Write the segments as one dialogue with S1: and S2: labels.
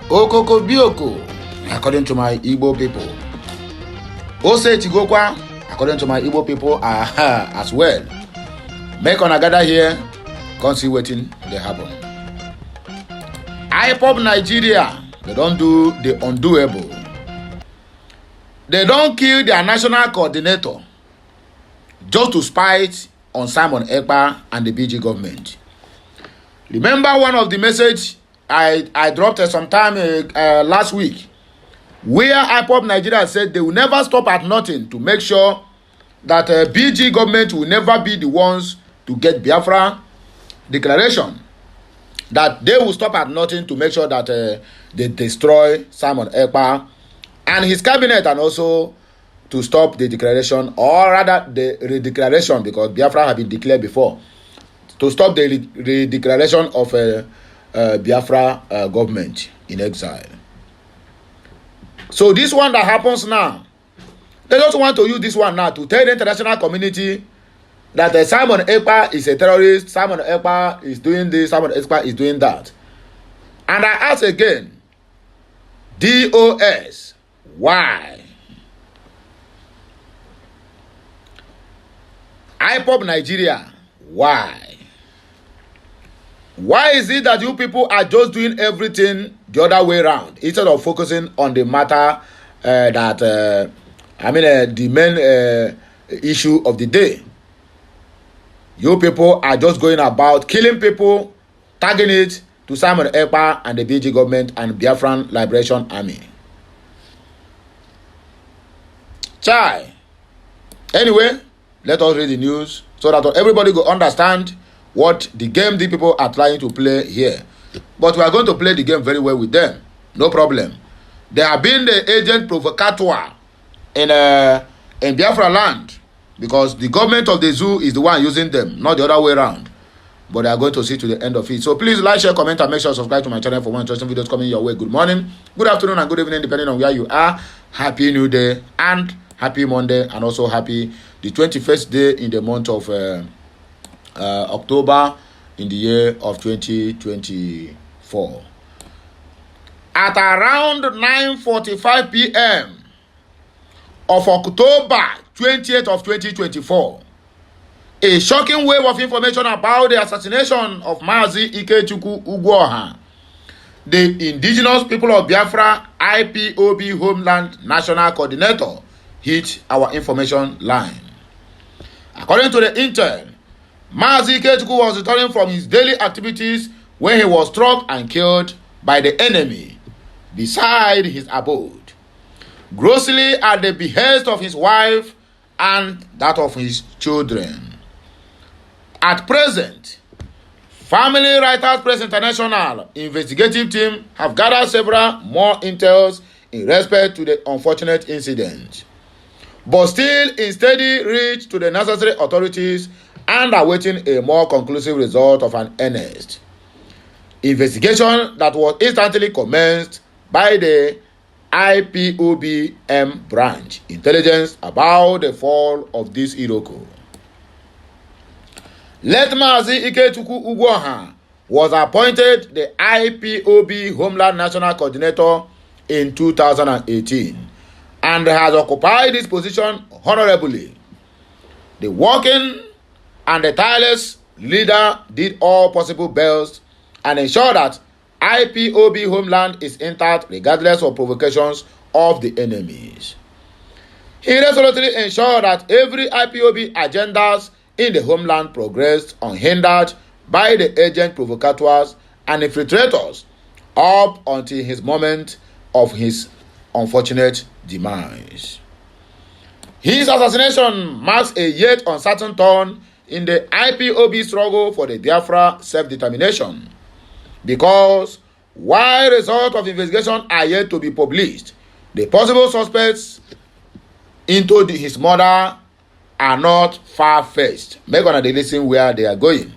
S1: Okoko bioko, according to my Igbo people. Ose Tigokwa, according to my Igbo people, as well. Make on a gather here, come see wetin dey happen. Ipob Nigeria, they don't do the undoable. They don't kill their national coordinator just to spite on Simon Ekpa and the BG government. Remember one of the message I dropped sometime last week, where Ipob Nigeria said they will never stop at nothing to make sure that BG government will never be the ones to get Biafra declaration, that they will stop at nothing to make sure that they destroy Simon Ekpa and his cabinet, and also to stop the declaration, or rather the redeclaration, because Biafra had been declared before, to stop the redeclaration of Biafra government in exile. So this one that happens now, they just want to use this one now to tell the international community that Simon Ekpa is a terrorist, Simon Ekpa is doing this, Simon Ekpa is doing that. And I ask again, DOS, why? Ipob Nigeria, why? Why is it that you people are just doing everything the other way around instead of focusing on the matter the main issue of the day? You people are just going about killing people, tagging it to Simon Ekpa and the BG government and Biafran Liberation Army. Chai. Anyway, let us read the news so that everybody will understand what the game the people are trying to play here. But we are going to play the game very well with them. No problem. They have been the agent provocateur in Biafra land, because the government of the zoo is the one using them, not the other way around. But they are going to see to the end of it. So please like, share, comment, and make sure to subscribe to my channel for more interesting videos coming your way. Good morning, good afternoon, and good evening, depending on where you are. Happy New Day and happy Monday, and also happy the 21st day in the month of October in the year of 2024. At around 9:45 p.m. of October 20th of 2024, a shocking wave of information about the assassination of Mazi Ikechukwu Ugwoha, the indigenous people of Biafra IPOB Homeland National Coordinator, hit our information line. According to the intel, Mazi Ikechukwu was returning from his daily activities when he was struck and killed by the enemy beside his abode, grossly at the behest of his wife and that of his children. At present, Family Writers Press International investigative team have gathered several more intels in respect to the unfortunate incident, but still in steady reach to the necessary authorities and awaiting a more conclusive result of an earnest investigation that was instantly commenced by the IPOBM branch intelligence about the fall of this Iroko. Mazi Ikechukwu Ugwoha was appointed the IPOB Homeland National Coordinator in 2018 and has occupied this position honorably. The working and the tireless leader did all possible best and ensure that IPOB Homeland is intact regardless of provocations of the enemies. He resolutely ensured that every IPOB agendas in the homeland progressed unhindered by the agent provocateurs and infiltrators up until his moment of his unfortunate demise. His assassination marks a yet uncertain turn in the IPOB struggle for the Biafra self-determination, because while results of investigation are yet to be published, the possible suspects into his murder are not far-fetched. Make one of the listen where they are going.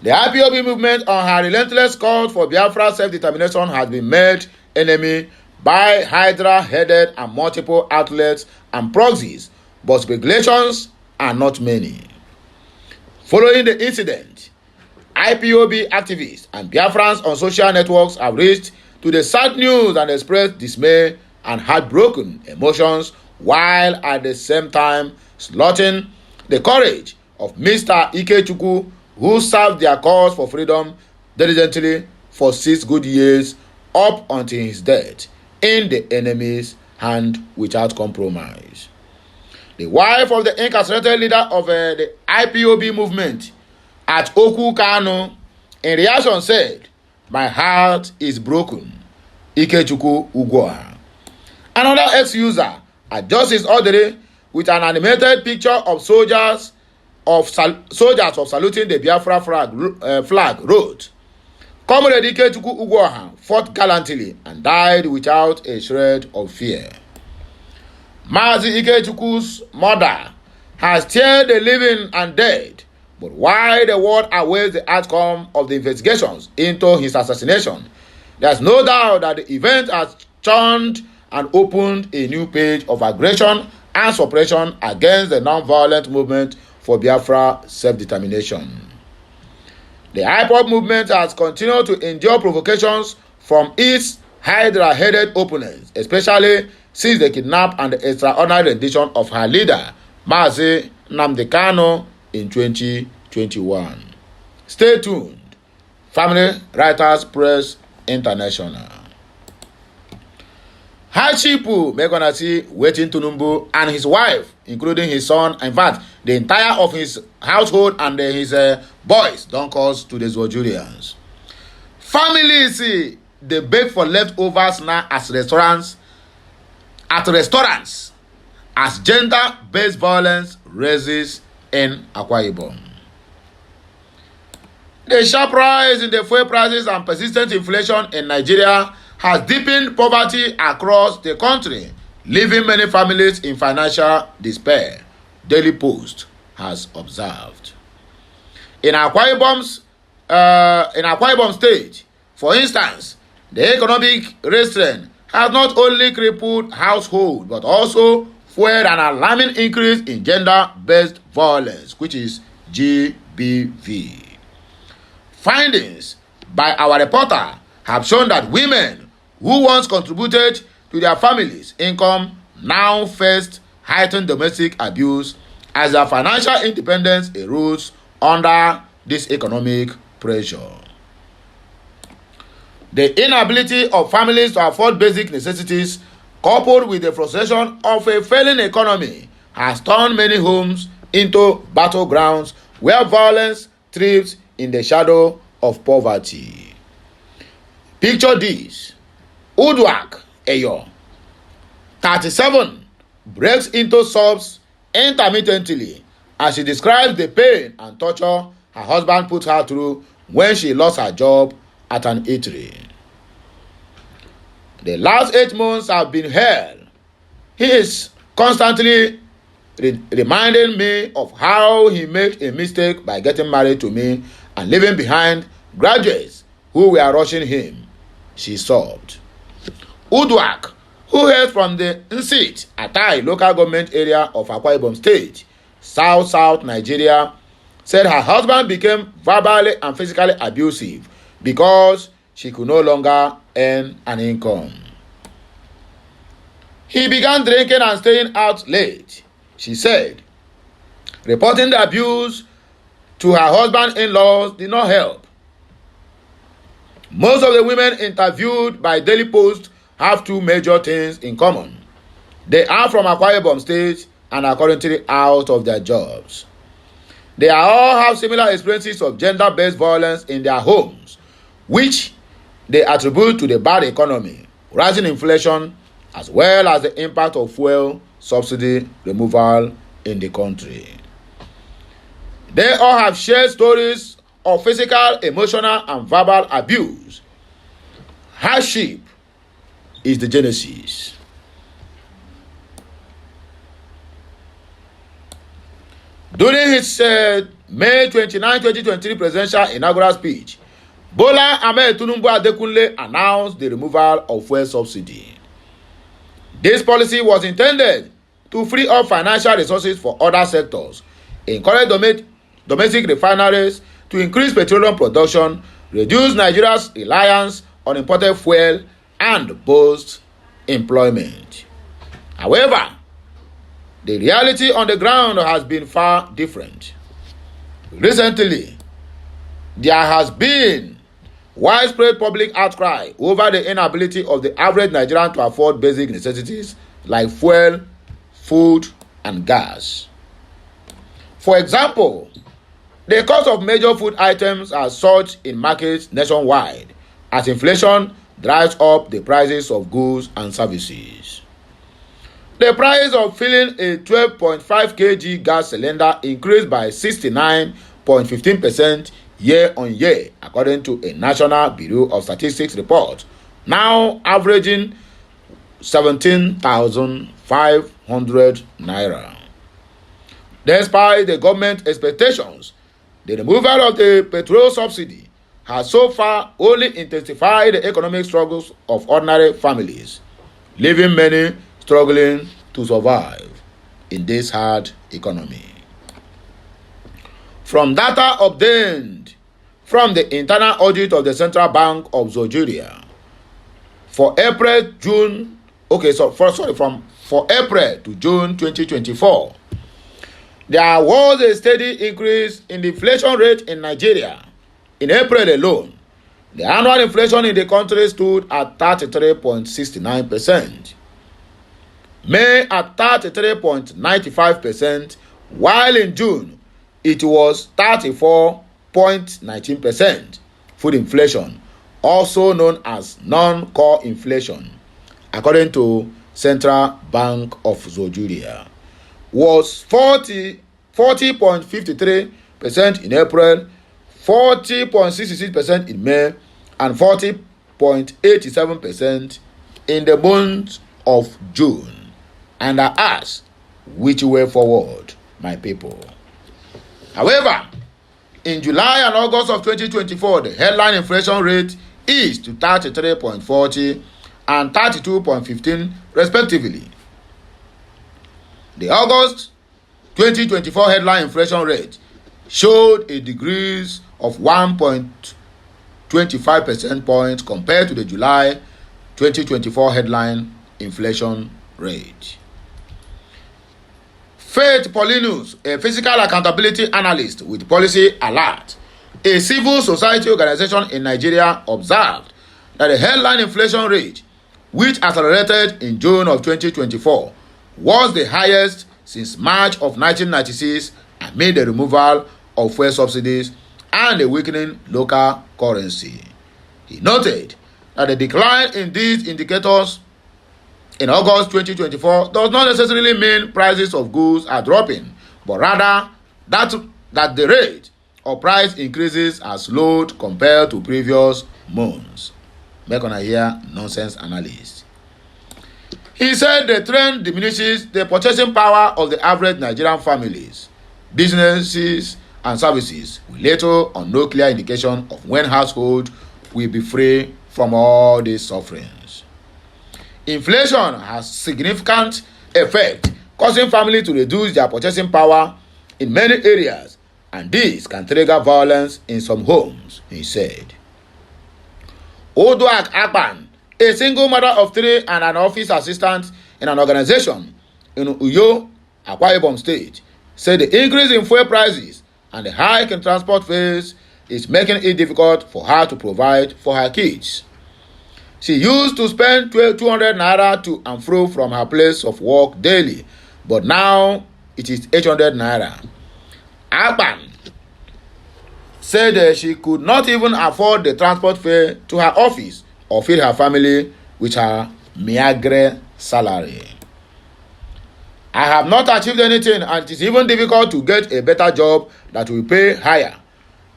S1: The IPOB movement on her relentless call for Biafra self-determination has been made enemy by Hydra-headed and multiple outlets and proxies, but speculations are not many. Following the incident, IPOB activists and Biafrans on social networks have reached to the sad news and expressed dismay and heartbroken emotions, while at the same time slaughtering the courage of Mr. Ikechukwu, who served their cause for freedom diligently for 6 good years up until his death in the enemy's hand without compromise. The wife of the incarcerated leader of the IPOB movement at Oku Kano, in reaction said, "My heart is broken. Ikechukwu Ugwoha." Another ex-user adjusts his order with an animated picture of soldiers of saluting the Biafra flag wrote, "Comrade Ikechukwu Ugwoha fought gallantly and died without a shred of fear." Mazi Ikechukwu's mother has teared the living and dead, but while the world awaits the outcome of the investigations into his assassination, there is no doubt that the event has churned and opened a new page of aggression and suppression against the non-violent movement for Biafra self-determination. The Ipob movement has continued to endure provocations from its hydra-headed opponents, especially since the kidnap and the extraordinary rendition of her leader, Mazi Nnamdi Kanu, in 2021. Stay tuned. Family Writers Press International. Hardship may gonna see waiting Tunumbu and his wife, including his son, in fact, the entire of his household and his boys, don't cause to the Zojurians. Families, they beg for leftovers now at restaurants, as gender-based violence rises in Akwa Ibom. The sharp rise in the fuel prices and persistent inflation in Nigeria has deepened poverty across the country, leaving many families in financial despair, Daily Post has observed. In Akwa Ibom State, for instance, the economic restraint has not only crippled households but also fueled an alarming increase in gender-based violence, which is GBV. Findings by our reporter have shown that women who once contributed to their families' income now face heightened domestic abuse as their financial independence erodes under this economic pressure. The inability of families to afford basic necessities, coupled with the frustration of a failing economy, has turned many homes into battlegrounds where violence thrives in the shadow of poverty. Picture this. Uduak Eyo, 37, breaks into sobs intermittently as she describes the pain and torture her husband put her through when she lost her job at an eatery. The last 8 months have been hell. He is constantly reminding me of how he made a mistake by getting married to me and leaving behind graduates who were rushing him, she sobbed. Uduak, who hails from the Nsit Atai local government area of Akwa Ibom State, South Nigeria, said her husband became verbally and physically abusive because she could no longer earn an income. He began drinking and staying out late, she said. Reporting the abuse to her husband-in-laws did not help. Most of the women interviewed by Daily Post have 2 major things in common. They are from Akwa Ibom State and are currently out of their jobs. They all have similar experiences of gender-based violence in their homes, which they attribute to the bad economy, rising inflation, as well as the impact of fuel subsidy removal in the country. They all have shared stories of physical, emotional, and verbal abuse. Hardship is the genesis. During his May 29, 2023 presidential inaugural speech, Bola Ahmed Tinubu Adekunle announced the removal of fuel subsidy. This policy was intended to free up financial resources for other sectors, encourage domestic refineries to increase petroleum production, reduce Nigeria's reliance on imported fuel, and boost employment. However, the reality on the ground has been far different. Recently, there has been widespread public outcry over the inability of the average Nigerian to afford basic necessities like fuel, food, and gas. For example, the cost of major food items has surged in markets nationwide as inflation drives up the prices of goods and services. The price of filling a 12.5 kg gas cylinder increased by 69.15% year on year, according to a National Bureau of Statistics report, now averaging 17,500 naira. Despite the government expectations, the removal of the petrol subsidy has so far only intensified the economic struggles of ordinary families, leaving many struggling to survive in this hard economy. From data obtained from the internal audit of the Central Bank of Nigeria for April to June 2024, there was a steady increase in the inflation rate in Nigeria. In April alone, the annual inflation in the country stood at 33.69%, May at 33.95%, while in June it was 34.19%. Food inflation, also known as non-core inflation, according to Central Bank of Nigeria, was 40.53% in April, 40.66% in May, and 40.87% in the month of June. And I ask, which way forward, my people? However, in July and August of 2024, the headline inflation rate is to 33.40 and 32.15 respectively. The August 2024 headline inflation rate showed a decrease of 1.25 percentage points compared to the July 2024 headline inflation rate. Faith Paulinus, a physical accountability analyst with Policy Alert, a civil society organization in Nigeria, observed that the headline inflation rate, which accelerated in June of 2024, was the highest since March of 1996 amid the removal of fuel subsidies and a weakening local currency. He noted that the decline in these indicators in August 2024 does not necessarily mean prices of goods are dropping, but rather that the rate of price increases has slowed compared to previous months. Make una hear nonsense analyst. He said the trend diminishes the purchasing power of the average Nigerian families, businesses, and services, with little or no clear indication of when households will be free from all these sufferings. Inflation has significant effect, causing families to reduce their purchasing power in many areas, and this can trigger violence in some homes, he said. Oduak Akpan, a single mother of three and an office assistant in an organization in Uyo, Akwa Ibom State, said the increase in fuel prices and the hike in transport fares is making it difficult for her to provide for her kids. She used to spend 200 naira to and fro from her place of work daily, but now it is 800 naira. Akpan said she could not even afford the transport fare to her office or feed her family with her meagre salary. I have not achieved anything, and it is even difficult to get a better job that will pay higher,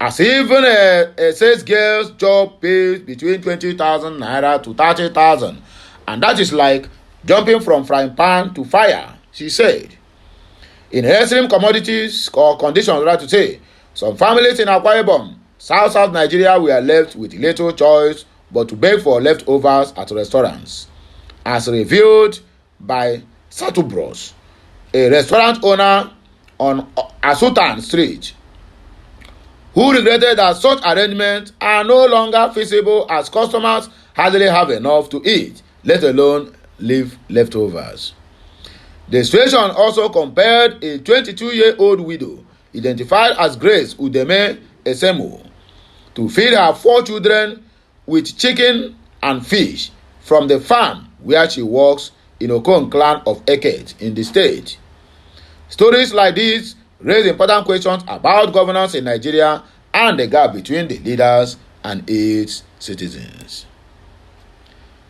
S1: as even a sales girl's job pays between 20,000 naira to 30,000, and that is like jumping from frying pan to fire, she said. In extreme commodities or conditions, rather to say, some families in Akwa Ibom, South Nigeria, were left with little choice but to beg for leftovers at restaurants, as revealed by Satubros, a restaurant owner on Asutan Street, who regretted that such arrangements are no longer feasible as customers hardly have enough to eat, let alone leave leftovers. The situation also compared a 22-year-old widow identified as Grace Udeme Esemo to feed her 4 children with chicken and fish from the farm where she works in Okon clan of Eket in the state. Stories like these raise important questions about governance in Nigeria and the gap between the leaders and its citizens.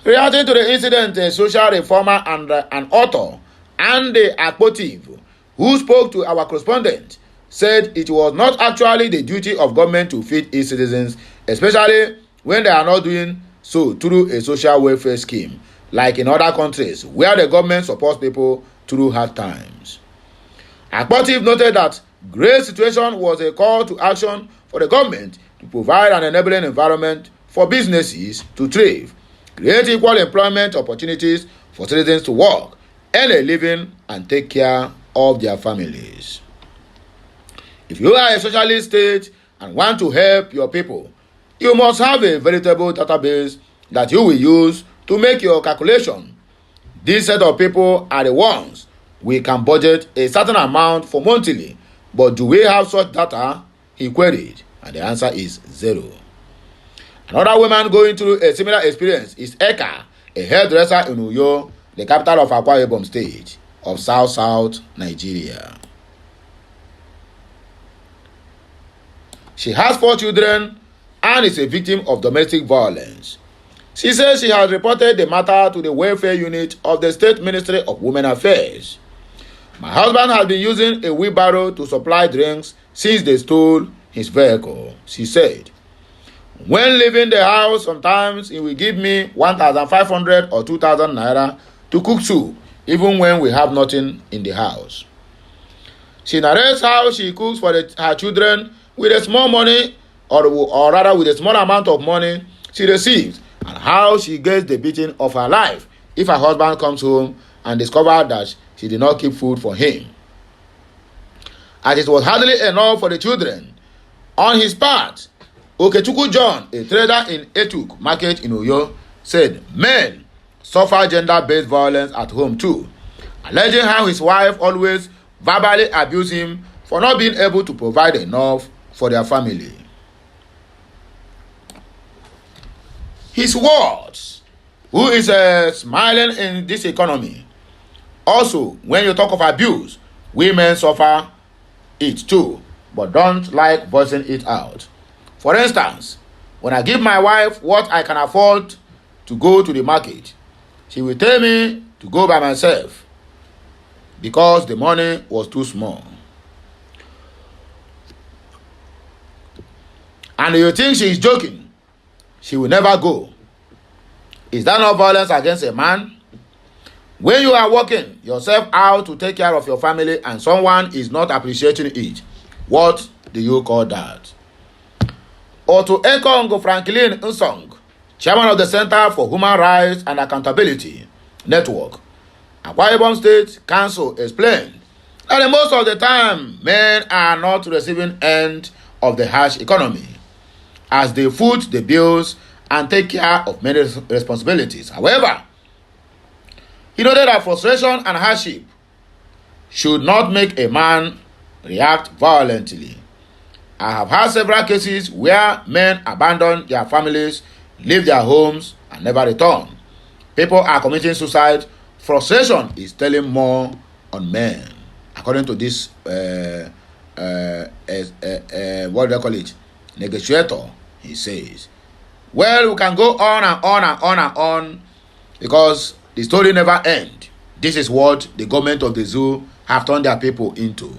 S1: Reacting to the incident, a social reformer and an author, Andy Akpotiv, who spoke to our correspondent, said it was not actually the duty of government to feed its citizens, especially when they are not doing so through a social welfare scheme, like in other countries where the government supports people through hard times. Akpotiv noted that Grace's situation was a call to action for the government to provide an enabling environment for businesses to thrive, create equal employment opportunities for citizens to work, earn a living, and take care of their families. If you are a socialist state and want to help your people, you must have a veritable database that you will use to make your calculation. This set of people are the ones we can budget a certain amount for monthly, but do we have such data? He queried, and the answer is 0. Another woman going through a similar experience is Ekpa, a hairdresser in Uyo, the capital of Kpai Ipob state of South Nigeria. She has 4 children and is a victim of domestic violence. She says she has reported the matter to the welfare unit of the State Ministry of Women Affairs. My husband has been using a wheelbarrow to supply drinks since they stole his vehicle, she said. When leaving the house, sometimes he will give me 1,500 or 2,000 naira to cook soup, even when we have nothing in the house. She narrates how she cooks for her children with a small money, or rather with a small amount of money she receives, and how she gets the beating of her life if her husband comes home and discovers that she did not keep food for him. As it was hardly enough for the children, on his part, Okechukwu John, a trader in Etuk market in Uyo, said men suffer gender-based violence at home too, alleging how his wife always verbally abused him for not being able to provide enough for their family. His words, who is smiling in this economy. Also, when you talk of abuse, women suffer it too, but don't like voicing it out. For instance, when I give my wife what I can afford to go to the market, she will tell me to go by myself because the money was too small. And you think she is joking, she will never go. Is that not violence against a man? When you are working yourself out to take care of your family and someone is not appreciating it, what do you call that? Or to Ekong Franklin Nsong, chairman of the Center for Human Rights and Accountability Network, Akwa Ibom State Council explained that most of the time men are not receiving end of the harsh economy as they foot the bills and take care of many responsibilities. However, he noted that frustration and hardship should not make a man react violently. I have had several cases where men abandon their families, leave their homes, and never return. People are committing suicide. Frustration is telling more on men, according to this what do they call it? Negotiator. He says, well, we can go on and on and on and on because the story never ends. This is what the government of the zoo have turned their people into.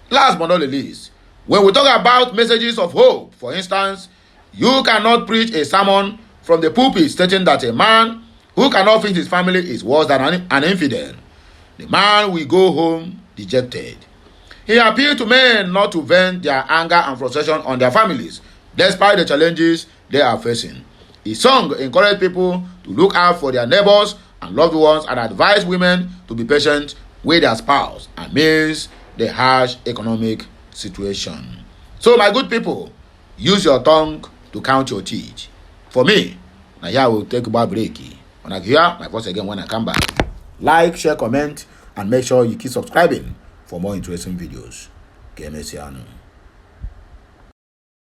S1: Last but not least, when we talk about messages of hope, for instance, you cannot preach a sermon from the pulpit stating that a man who cannot feed his family is worse than an infidel. The man will go home dejected. He appealed to men not to vent their anger and frustration on their families, despite the challenges they are facing. His song encouraged people to look out for their neighbors and loved ones and advised women to be patient with their spouse amidst the harsh economic situation. So my good people, use your tongue to count your teeth. For me, now here I will take a break. When I hear my voice again when I come back. Like, share, comment, and make sure you keep subscribing for more interesting videos. Kemesiano.